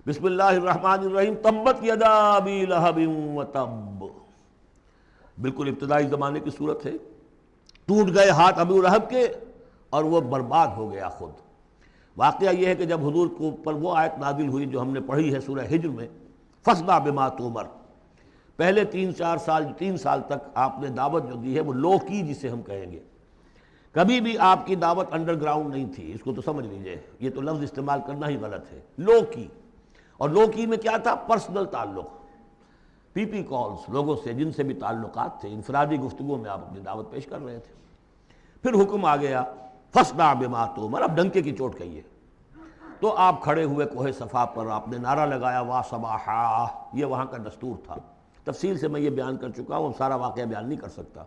بسم اللہ الرحمن الرحیم، تبت یدا ابی لہب وتب، بالکل ابتدائی زمانے کی صورت ہے۔ ٹوٹ گئے ہاتھ ابو لہب کے اور وہ برباد ہو گیا خود۔ واقعہ یہ ہے کہ جب حضور کو پر وہ آیت نازل ہوئی جو ہم نے پڑھی ہے سورہ ہجر میں، فاصدع بما تؤمر، پہلے 3 سال تک آپ نے دعوت جو دی ہے وہ لو کی، جسے ہم کہیں گے۔ کبھی بھی آپ کی دعوت انڈر گراؤنڈ نہیں تھی، اس کو تو سمجھ لیجئے، یہ تو لفظ استعمال کرنا ہی غلط ہے، لو کی۔ اور لو کی میں کیا تھا؟ پرسنل تعلق، پی پی کالز، لوگوں سے جن سے بھی تعلقات تھے، انفرادی گفتگو میں آپ اپنی دعوت پیش کر رہے تھے۔ پھر حکم آ گیا فاصدع بما تؤمر، اب ڈنکے کی چوٹ کہیے۔ تو آپ کھڑے ہوئے کوہ صفا پر، آپ نے نعرہ لگایا وا صباحا، یہ وہاں کا دستور تھا۔ تفصیل سے میں یہ بیان کر چکا ہوں، سارا واقعہ بیان نہیں کر سکتا۔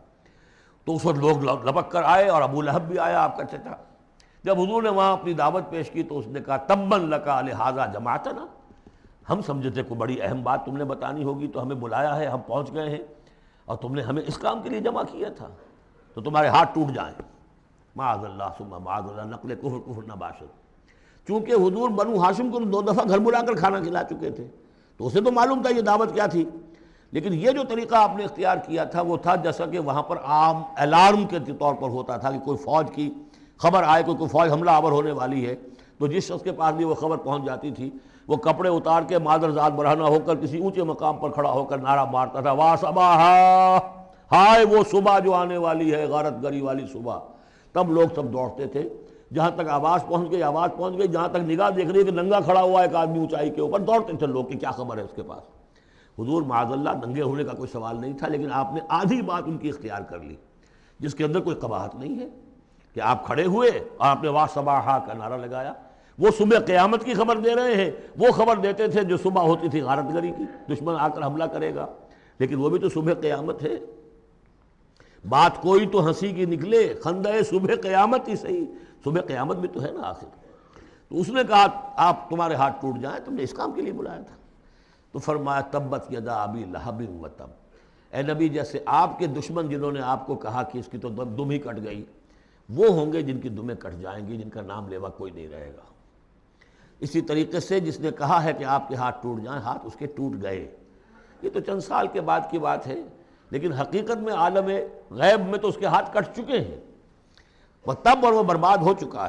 تو اس وقت لوگ لپک کر آئے اور ابو لہب بھی آیا، آپ کا چچا۔ جب حضور نے وہاں اپنی دعوت پیش کی تو اس نے کہا تباً لک لہذا جمعتنا، ہم سمجھے تھے کوئی بڑی اہم بات تم نے بتانی ہوگی تو ہمیں بلایا ہے، ہم پہنچ گئے ہیں، اور تم نے ہمیں اس کام کے لیے جمع کیا تھا، تو تمہارے ہاتھ ٹوٹ جائیں۔ معاذ اللہ ثم معاذ اللہ، نقل کفر نہ باشد۔ چونکہ حضور بنو ہاشم کو 2 دفعہ گھر بلا کر کھانا کھلا چکے تھے، تو اسے تو معلوم تھا یہ دعوت کیا تھی۔ لیکن یہ جو طریقہ آپ نے اختیار کیا تھا وہ تھا جیسا کہ وہاں پر عام الارم کے طور پر ہوتا تھا کہ کوئی فوج کی خبر آئے، کوئی فوج حملہ آور ہونے والی ہے، تو جس شخص کے پاس بھی وہ خبر پہنچ جاتی تھی وہ کپڑے اتار کے مادر ذات برہنہ ہو کر کسی اونچے مقام پر کھڑا ہو کر نعرہ مارتا تھا وا صباحا، ہائے وہ صبح جو آنے والی ہے، غارت گری والی صبح۔ تب لوگ سب دوڑتے تھے، جہاں تک آواز پہنچ گئی، جہاں تک نگاہ دیکھ رہی ہے کہ ننگا کھڑا ہوا ایک آدمی اونچائی کے اوپر، دوڑتے تھے لوگ کہ کیا خبر ہے اس کے پاس۔ حضور معاذ اللہ ننگے ہونے کا کوئی سوال نہیں تھا، لیکن آپ نے آدھی بات ان کی اختیار کر لی جس کے اندر کوئی قباحت نہیں ہے، کہ آپ کھڑے ہوئے اور آپ نے وا صباحا کا نعرہ لگایا۔ وہ صبح قیامت کی خبر دے رہے ہیں، وہ خبر دیتے تھے جو صبح ہوتی تھی غارت گری کی، دشمن آ کر حملہ کرے گا، لیکن وہ بھی تو صبح قیامت ہے۔ بات کوئی تو ہنسی کی نکلے، خندہ صبح قیامت ہی صحیح، صبح قیامت بھی تو ہے نا آخر۔ تو اس نے کہا آپ تمہارے ہاتھ ٹوٹ جائیں، تم نے اس کام کے لیے بلایا تھا۔ تو فرمایا تبت یدا ابی لہب وتب، اے نبی جیسے آپ کے دشمن جنہوں نے آپ کو کہا کہ اس کی تو دم ہی کٹ گئی، وہ ہوں گے جن کی دمیں کٹ جائیں گی، جن کا نام لیوا کوئی نہیں رہے گا۔ اسی طریقے سے جس نے کہا ہے کہ آپ کے ہاتھ ٹوٹ جائیں، ہاتھ اس کے ٹوٹ گئے۔ یہ تو چند سال کے بعد کی بات ہے، لیکن حقیقت میں عالم غیب میں تو اس کے ہاتھ کٹ چکے ہیں، وہ تب اور وہ برباد ہو چکا ہے۔